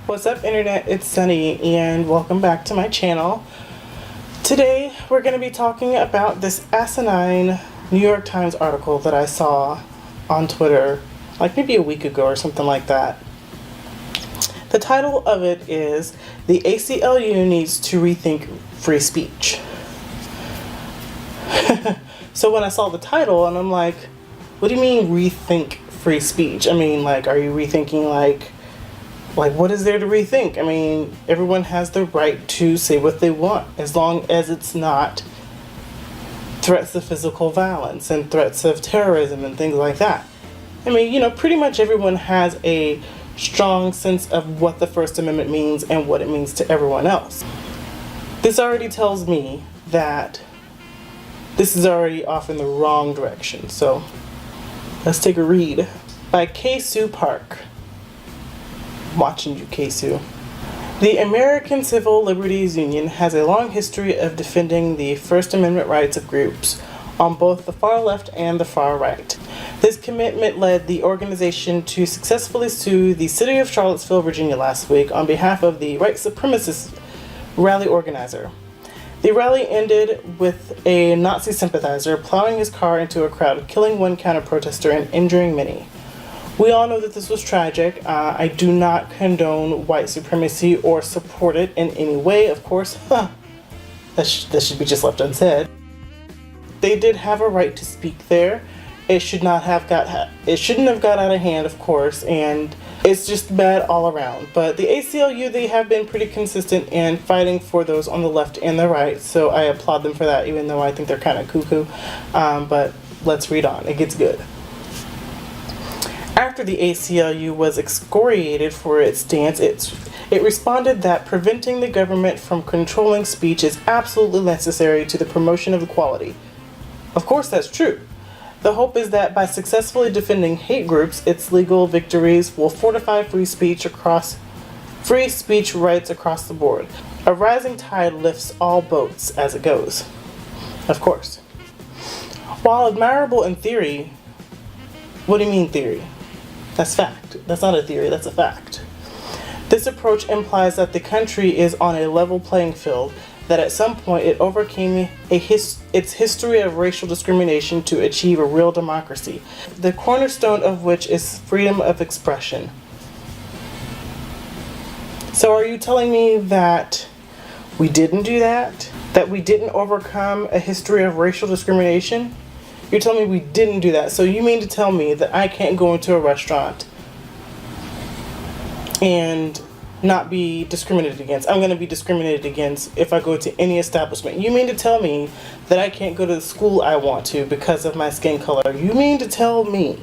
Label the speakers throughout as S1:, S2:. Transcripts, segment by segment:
S1: What's up, internet? It's Sunny and welcome back to my channel. Today we're going to be talking about this asinine New York Times article that I saw on Twitter like maybe a week ago or something like that. The title of it is "The ACLU Needs to Rethink Free Speech." So when I saw the title and I'm like, what do you mean rethink free speech? I mean, like, are you rethinking like what is there to rethink? I mean, everyone has the right to say what they want as long as it's not threats of physical violence and threats of terrorism and things like that. I mean, you know, pretty much everyone has a strong sense of what the First Amendment means and what it means to everyone else. This already tells me that this is already off in the wrong direction. So let's take a read by K-Sue Park. I'm watching you, K-Sue. The American Civil Liberties Union has a long history of defending the First Amendment rights of groups on both the far left and the far right. This commitment led the organization to successfully sue the city of Charlottesville, Virginia last week on behalf of the white supremacist rally organizer. The rally ended with a Nazi sympathizer plowing his car into a crowd, killing one counter-protester and injuring many. We all know that this was tragic. I do not condone white supremacy or support it in any way, of course. That should be just left unsaid. They did have a right to speak there. It shouldn't have got out of hand, of course, and it's just bad all around. But the ACLU, they have been pretty consistent in fighting for those on the left and the right, so I applaud them for that, even though I think they're kind of cuckoo. But let's read on. It gets good. After the ACLU was excoriated for its stance, it responded that preventing the government from controlling speech is absolutely necessary to the promotion of equality. Of course, that's true. The hope is that by successfully defending hate groups, its legal victories will fortify free speech rights across the board. A rising tide lifts all boats as it goes. Of course. While admirable in theory, what do you mean theory? That's fact. That's not a theory, that's a fact. This approach implies that the country is on a level playing field, that at some point it overcame its history of racial discrimination to achieve a real democracy, the cornerstone of which is freedom of expression. So are you telling me that we didn't do that? That we didn't overcome a history of racial discrimination? You're telling me we didn't do that. So you mean to tell me that I can't go into a restaurant and not be discriminated against? I'm going to be discriminated against if I go to any establishment. You mean to tell me that I can't go to the school I want to because of my skin color? You mean to tell me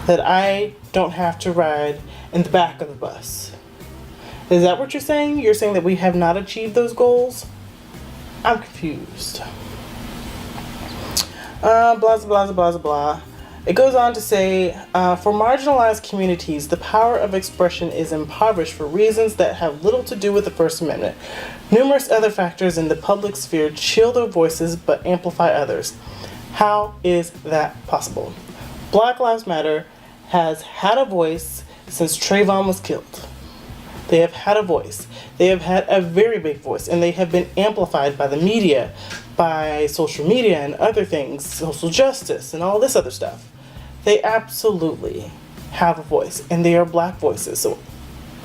S1: that I don't have to ride in the back of the bus? Is that what you're saying? You're saying that we have not achieved those goals? I'm confused. Blah, blah, blah, blah, blah. It goes on to say, for marginalized communities, the power of expression is impoverished for reasons that have little to do with the First Amendment. Numerous other factors in the public sphere chill their voices but amplify others. How is that possible? Black Lives Matter has had a voice since Trayvon was killed. They have had a voice. They have had a very big voice, and they have been amplified by the media, by social media and other things, social justice and all this other stuff. They absolutely have a voice, and they are black voices. So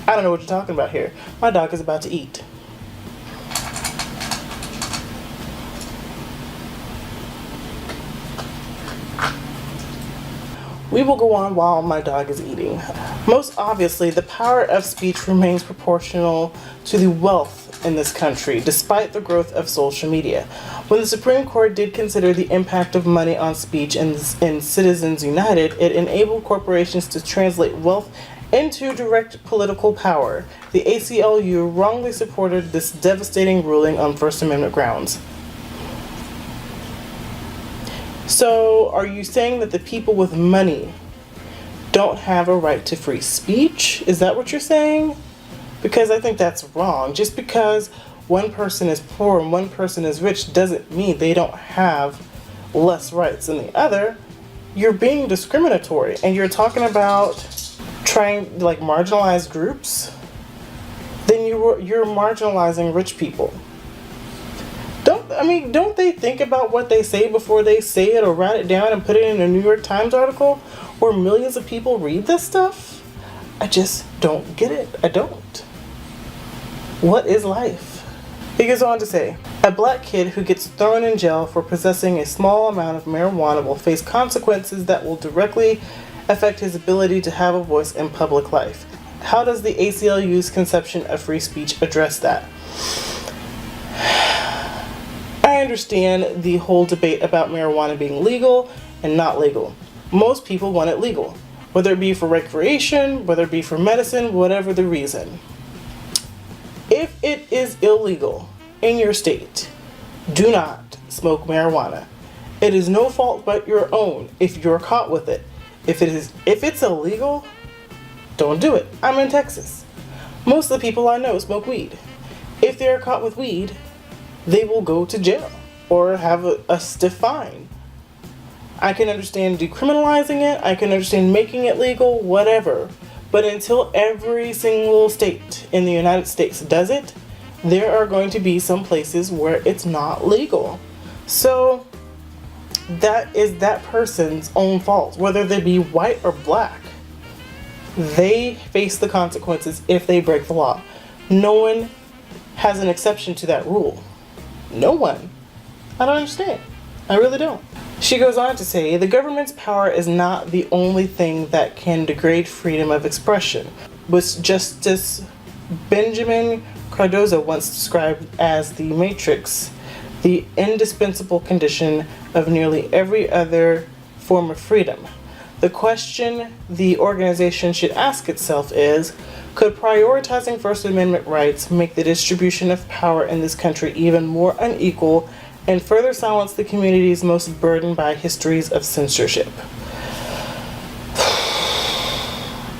S1: I don't know what you're talking about here. My dog is about to eat. We will go on while my dog is eating. Most obviously, the power of speech remains proportional to the wealth in this country, despite the growth of social media. When the Supreme Court did consider the impact of money on speech in Citizens United, it enabled corporations to translate wealth into direct political power. The ACLU wrongly supported this devastating ruling on First Amendment grounds. So, are you saying that the people with money don't have a right to free speech? Is that what you're saying? Because I think that's wrong. Just because one person is poor and one person is rich doesn't mean they don't have less rights than the other. You're being discriminatory, and you're talking about trying, like, marginalized groups. then you're marginalizing rich people. Don't they think about what they say before they say it or write it down and put it in a New York Times article where millions of people read this stuff? I just don't get it. I don't. What is life? He goes on to say, a black kid who gets thrown in jail for possessing a small amount of marijuana will face consequences that will directly affect his ability to have a voice in public life. How does the ACLU's conception of free speech address that? I understand the whole debate about marijuana being legal and not legal. Most people want it legal, whether it be for recreation, whether it be for medicine, whatever the reason. If it is illegal in your state, do not smoke marijuana. It is no fault but your own if you're caught with it. If it's illegal, don't do it. I'm in Texas. Most of the people I know smoke weed. If they're caught with weed, they will go to jail or have a stiff fine. I can understand decriminalizing it. I can understand making it legal, whatever. But until every single state in the United States does it, there are going to be some places where it's not legal. So that is that person's own fault, whether they be white or black. They face the consequences if they break the law. No one has an exception to that rule. No one. I don't understand. I really don't. She goes on to say, the government's power is not the only thing that can degrade freedom of expression, which Justice Benjamin Cardozo once described as the matrix, the indispensable condition of nearly every other form of freedom. The question the organization should ask itself is, could prioritizing First Amendment rights make the distribution of power in this country even more unequal and further silence the communities most burdened by histories of censorship?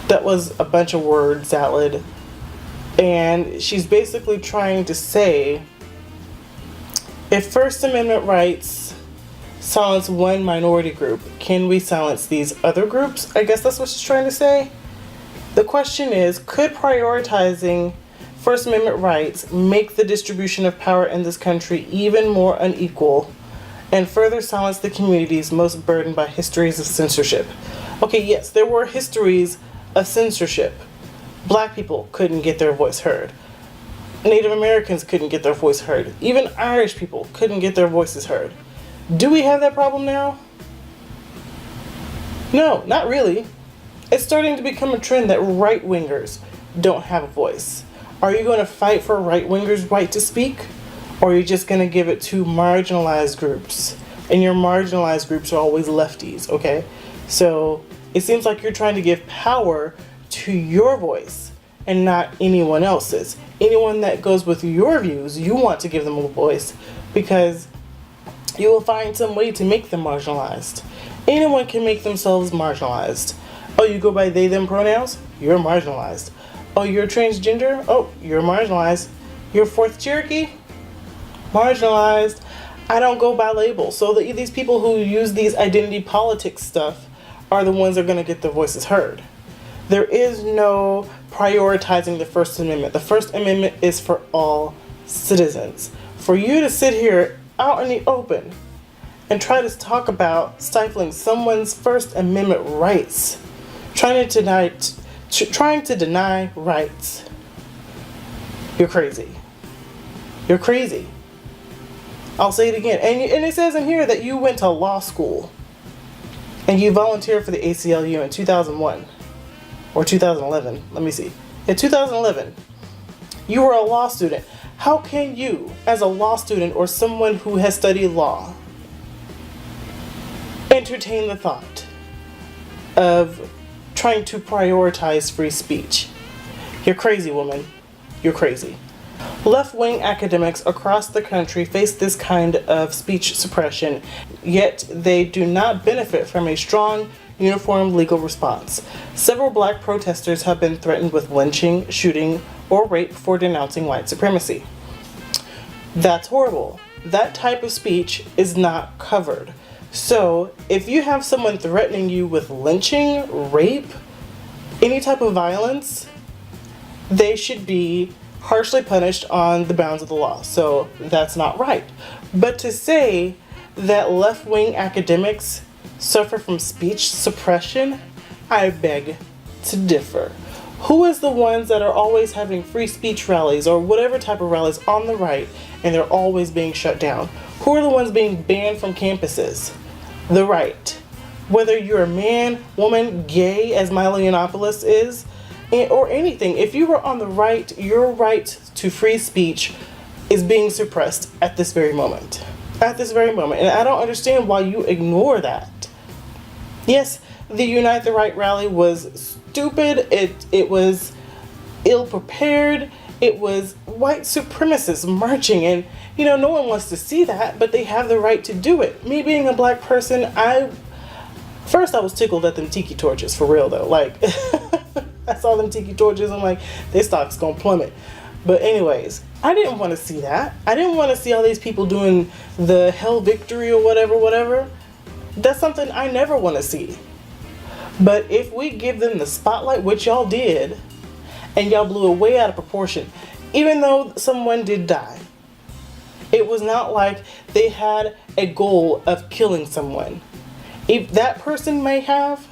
S1: That was a bunch of word salad. And she's basically trying to say, if First Amendment rights silence one minority group, can we silence these other groups? I guess that's what she's trying to say. The question is, could prioritizing First Amendment rights make the distribution of power in this country even more unequal and further silence the communities most burdened by histories of censorship? Okay, yes, there were histories of censorship. Black people couldn't get their voice heard. Native Americans couldn't get their voice heard. Even Irish people couldn't get their voices heard. Do we have that problem now? No, not really. It's starting to become a trend that right-wingers don't have a voice. Are you going to fight for right-wingers' right to speak? Or are you just going to give it to marginalized groups? And your marginalized groups are always lefties, okay? So it seems like you're trying to give power to your voice and not anyone else's. Anyone that goes with your views, you want to give them a voice because you will find some way to make them marginalized. Anyone can make themselves marginalized. Oh, you go by they, them pronouns? You're marginalized. Oh, you're transgender? Oh, you're marginalized. You're Fourth Cherokee? Marginalized. I don't go by labels. So these people who use these identity politics stuff are the ones that are going to get their voices heard. There is no prioritizing the First Amendment. The First Amendment is for all citizens. For you to sit here out in the open and try to talk about stifling someone's First Amendment rights, trying to deny rights, you're crazy. You're crazy. I'll say it again. And it says in here that you went to law school and you volunteered for the ACLU in 2001 or 2011. Let me see. In 2011, you were a law student. How can you, as a law student or someone who has studied law, entertain the thought of trying to prioritize free speech? You're crazy, woman. You're crazy. Left-wing academics across the country face this kind of speech suppression, yet they do not benefit from a strong, uniform legal response. Several black protesters have been threatened with lynching, shooting, or rape for denouncing white supremacy. That's horrible. That type of speech is not covered. So, if you have someone threatening you with lynching, rape, any type of violence, they should be harshly punished on the bounds of the law. So that's not right. But to say that left-wing academics suffer from speech suppression, I beg to differ. Who is the ones that are always having free speech rallies or whatever type of rallies on the right and they're always being shut down? Who are the ones being banned from campuses? The right. Whether you're a man, woman, gay, as Milo Yiannopoulos is, or anything, if you are on the right, your right to free speech is being suppressed at this very moment. At this very moment. And I don't understand why you ignore that. Yes, the Unite the Right rally was stupid. It was ill-prepared. It was white supremacists marching, and no one wants to see that, but they have the right to do it. Me being a black person, first I was tickled at them tiki torches, for real though. Like, I saw them tiki torches, I'm like, their stock's gonna plummet. But anyways, I didn't want to see that. I didn't want to see all these people doing the hell victory or whatever. That's something I never want to see. But if we give them the spotlight, which y'all did, and y'all blew it way out of proportion, even though someone did die, it was not like they had a goal of killing someone. If that person may have,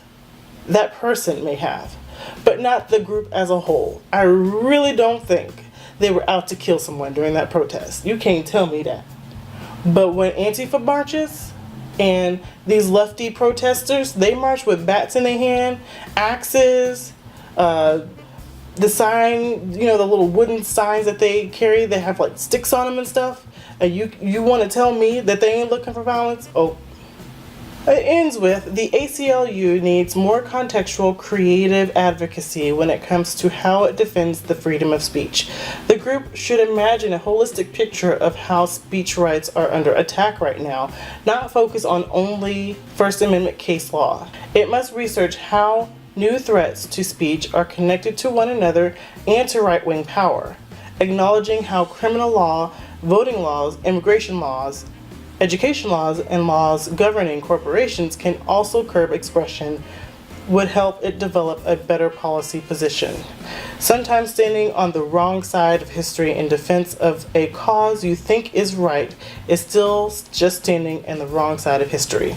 S1: but not the group as a whole. I really don't think they were out to kill someone during that protest. You can't tell me that. But when Antifa marches, and these lefty protesters, they march with bats in their hand, axes, the sign, the little wooden signs that they carry, they have like sticks on them and stuff. And you want to tell me that they ain't looking for violence? Oh. It ends with, the ACLU needs more contextual, creative advocacy when it comes to how it defends the freedom of speech. The group should imagine a holistic picture of how speech rights are under attack right now, not focus on only First Amendment case law. It must research how new threats to speech are connected to one another and to right-wing power, acknowledging how criminal law, voting laws, immigration laws, education laws, and laws governing corporations can also curb expression would help it develop a better policy position. Sometimes standing on the wrong side of history in defense of a cause you think is right is still just standing in the wrong side of history.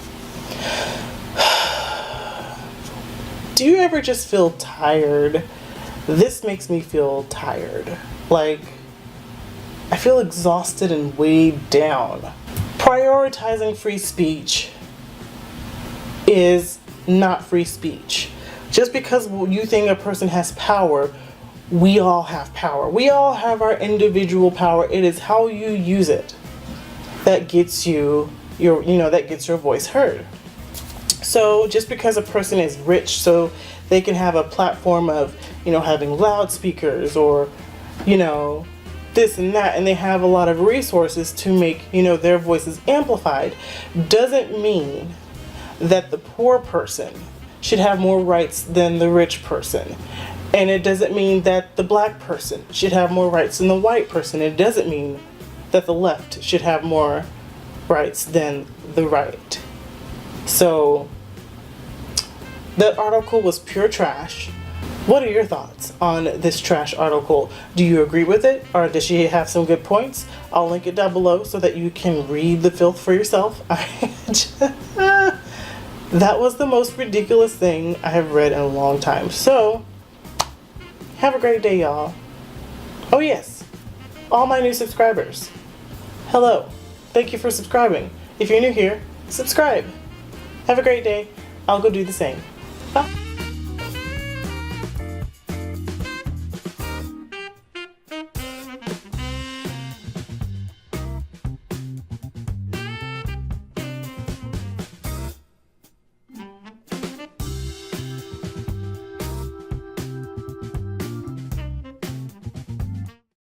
S1: Do you ever just feel tired? This makes me feel tired. Like, I feel exhausted and weighed down. Prioritizing free speech is not free speech. Just because you think a person has power, we all have power. We all have our individual power. It is how you use it that gets your voice heard. So just because a person is rich, so they can have a platform of, having loudspeakers or, this and that, and they have a lot of resources to make, their voices amplified, doesn't mean that the poor person should have more rights than the rich person. And it doesn't mean that the black person should have more rights than the white person. It doesn't mean that the left should have more rights than the right. So that article was pure trash. What are your thoughts on this trash article? Do you agree with it, or does she have some good points? I'll link it down below so that you can read the filth for yourself. That was the most ridiculous thing I have read in a long time. So, have a great day, y'all. Oh yes, all my new subscribers. Hello. Thank you for subscribing. If you're new here, subscribe. Have a great day. I'll go do the same. Bye.